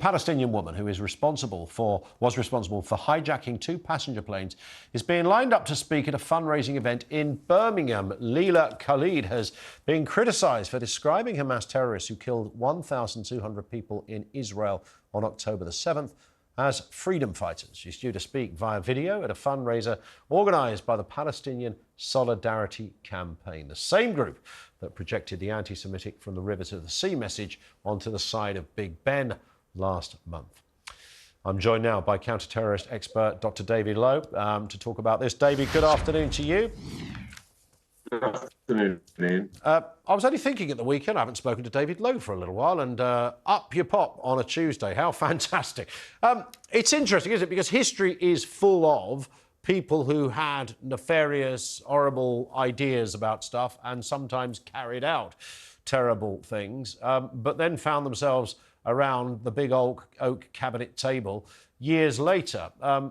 Palestinian woman who was responsible for hijacking 2 passenger planes is being lined up to speak at a fundraising event in Birmingham. Leila Khaled has been criticised for describing Hamas terrorists who killed 1,200 people in Israel on October the 7th as freedom fighters. She's due to speak via video at a fundraiser organised by the Palestine Solidarity Campaign, the same group that projected the anti-Semitic from the river to the sea message onto the side of Big Ben last month. I'm joined now by counter-terrorist expert Dr David Lowe to talk about this. David, good afternoon to you. Good afternoon, Ian. I was only thinking at the weekend, I haven't spoken to David Lowe for a little while, and up you pop on a Tuesday. How fantastic. It's interesting, isn't it? Because history is full of people who had nefarious, horrible ideas about stuff and sometimes carried out terrible things, but then found themselves around the big oak cabinet table years later.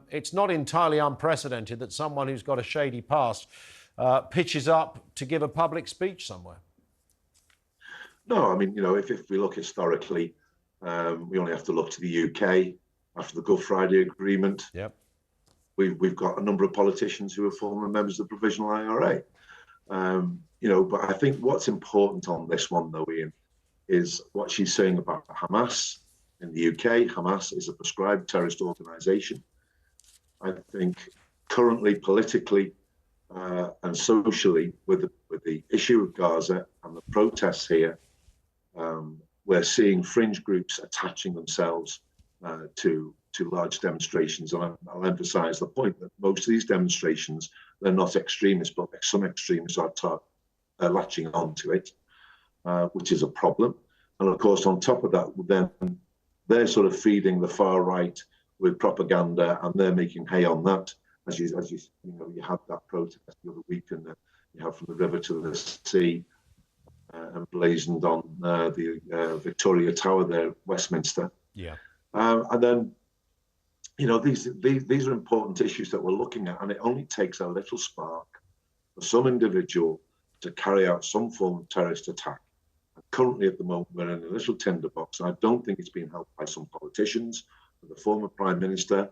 It's not entirely unprecedented that someone who's got a shady past pitches up to give a public speech somewhere. No, I mean, you know, if we look historically, we only have to look to the UK after the Good Friday Agreement. Yep. We've got a number of politicians who are former members of the Provisional IRA. You know, but I think what's important on this one, though, Ian, is what she's saying about Hamas in the UK. Hamas is a proscribed terrorist organisation. I think currently, politically and socially, with the issue of Gaza and the protests here, we're seeing fringe groups attaching themselves to large demonstrations. And I'll emphasise the point that most of these demonstrations, they're not extremists, but some extremists are latching onto it. Which is a problem. And of course, on top of that, then they're sort of feeding the far right with propaganda, and they're making hay on that. As you know, you had that protest the other week, and you have from the river to the sea, emblazoned on the Victoria Tower there, Westminster. Yeah. And then, you know, these are important issues that we're looking at, and it only takes a little spark for some individual to carry out some form of terrorist attack. And currently, at the moment, we're in a little tinderbox. I don't think it's been helped by some politicians, the former Prime Minister,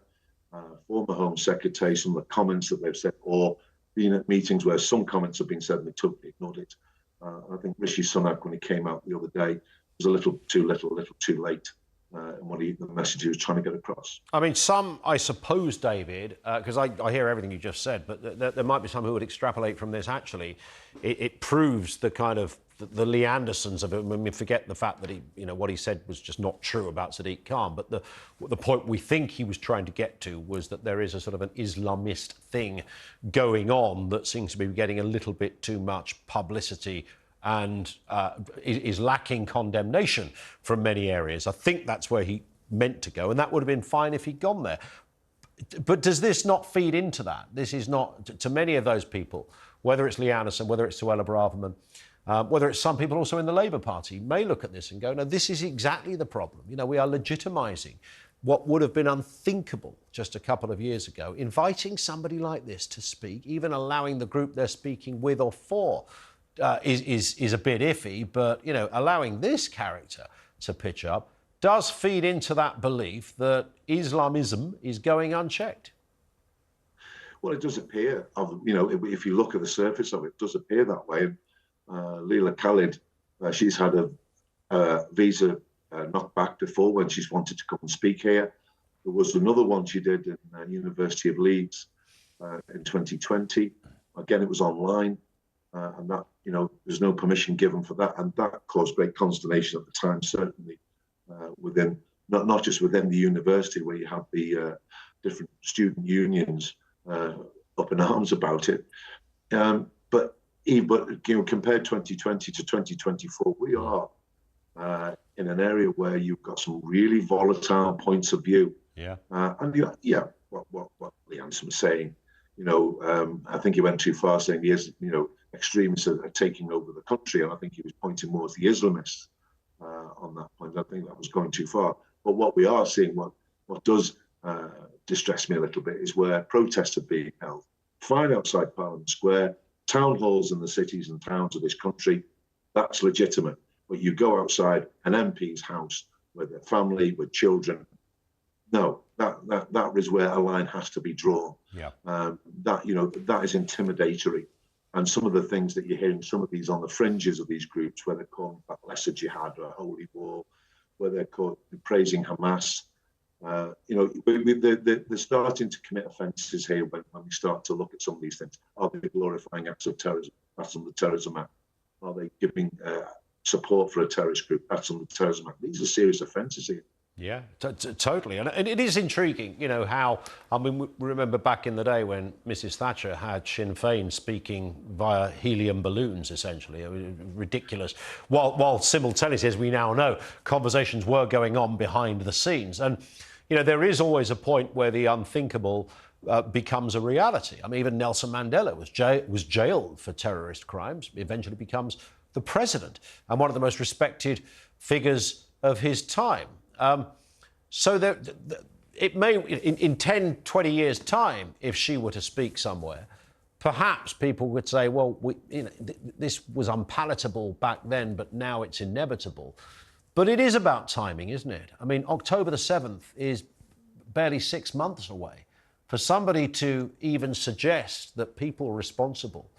former Home Secretary, some of the comments that they've said, or being at meetings where some comments have been said and they totally ignored it. I think Rishi Sunak, when he came out the other day, was a little too late in what the message he was trying to get across. I mean, some, I suppose, David, because I hear everything you just said, but there might be some who would extrapolate from this. Actually, it proves the kind of the Lee Andersons of it. I mean, forget the fact that he, you know, what he said was just not true about Sadiq Khan. But the point we think he was trying to get to was that there is a sort of an Islamist thing going on that seems to be getting a little bit too much publicity and is lacking condemnation from many areas. I think that's where he meant to go, and that would have been fine if he'd gone there. But does this not feed into that? This is not, to many of those people, whether it's Lee Anderson, whether it's Suella Braverman, whether it's some people also in the Labour Party, may look at this and go, no, this is exactly the problem. You know, we are legitimising what would have been unthinkable just a couple of years ago, inviting somebody like this to speak, even allowing the group they're speaking with or for, is a bit iffy, but, you know, allowing this character to pitch up does feed into that belief that Islamism is going unchecked. Well, it does appear, you know, if you look at the surface of it, it does appear that way. Leila Khaled, she's had a visa knocked back before when she's wanted to come and speak here. There was another one she did in University of Leeds in 2020. Again, it was online. And that, you know, there's no permission given for that, and that caused great consternation at the time, certainly within, not just within the university, where you have the different student unions up in arms about it. But you know, compared 2020 to 2024, we are in an area where you've got some really volatile points of view. Yeah. And yeah, what Lee Anderson was saying, you know, I think he went too far saying he is, you know, extremists are taking over the country, and I think he was pointing more to the Islamists on that point. I think that was going too far. But what we are seeing, what does distress me a little bit, is where protests are being held, fine outside Parliament Square, town halls in the cities and towns of this country. That's legitimate. But you go outside an MP's house, with their family, with children. No, that is where a line has to be drawn. Yeah. That is intimidatory. And some of the things that you're hearing, some of these on the fringes of these groups, where they're calling that lesser jihad or a holy war, where they're praising Hamas. They're starting to commit offences here when we start to look at some of these things. Are they glorifying acts of terrorism? That's on the Terrorism Act. Are they giving support for a terrorist group? That's on the Terrorism Act. These are serious offences here. Yeah, totally. And it is intriguing, how, we remember back in the day when Mrs. Thatcher had Sinn Féin speaking via helium balloons, essentially. Ridiculous. While simultaneously, as we now know, conversations were going on behind the scenes. And, there is always a point where the unthinkable becomes a reality. Even Nelson Mandela was jailed for terrorist crimes, eventually becomes the president and one of the most respected figures of his time. So it may, in 10, 20 years' time, if she were to speak somewhere, perhaps people would say, well, this was unpalatable back then, but now it's inevitable. But it is about timing, isn't it? October the 7th is barely 6 months away. For somebody to even suggest that people responsible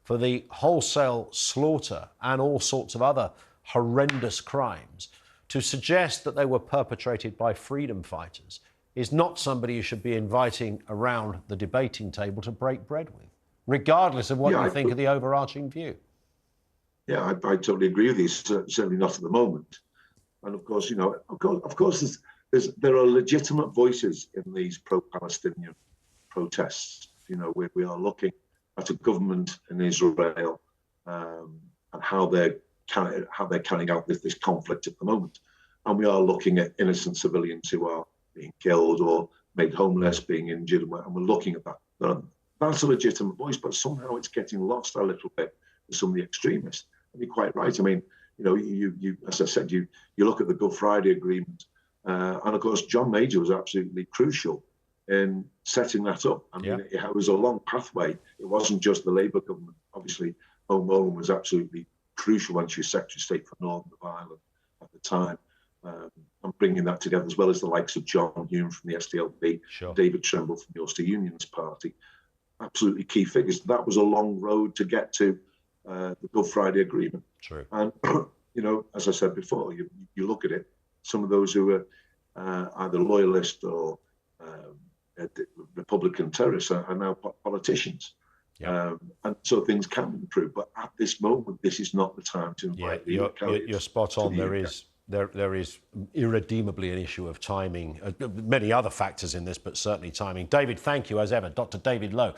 for the wholesale slaughter and all sorts of other horrendous crimes, to suggest that they were perpetrated by freedom fighters, is not somebody you should be inviting around the debating table to break bread with, regardless of what you think of the overarching view. Yeah, I totally agree with you. Certainly not at the moment. And of course, there are legitimate voices in these pro-Palestinian protests. We are looking at a government in Israel and how they're carrying out this conflict at the moment. And we are looking at innocent civilians who are being killed or made homeless, being injured, and we're looking at that. That's a legitimate voice, but somehow it's getting lost a little bit with some of the extremists. And you're quite right. You as I said, you look at the Good Friday Agreement, and of course, John Major was absolutely crucial in setting that up. It was a long pathway. It wasn't just the Labour government. Obviously, Home Rowland was absolutely crucial when she was Secretary of State for Northern Ireland at the time, and bringing that together, as well as the likes of John Hume from the SDLP, sure, David Trimble from the Ulster Unionist Party. Absolutely key figures. That was a long road to get to the Good Friday Agreement. True. And, as I said before, you look at it, some of those who are either loyalist or Republican terrorists are now politicians. Yeah. And so things can improve, but at this moment, this is not the time to invite Leila Khaled. You're spot on. There is irredeemably an issue of timing. Many other factors in this, but certainly timing. David, thank you as ever. Dr. David Lowe.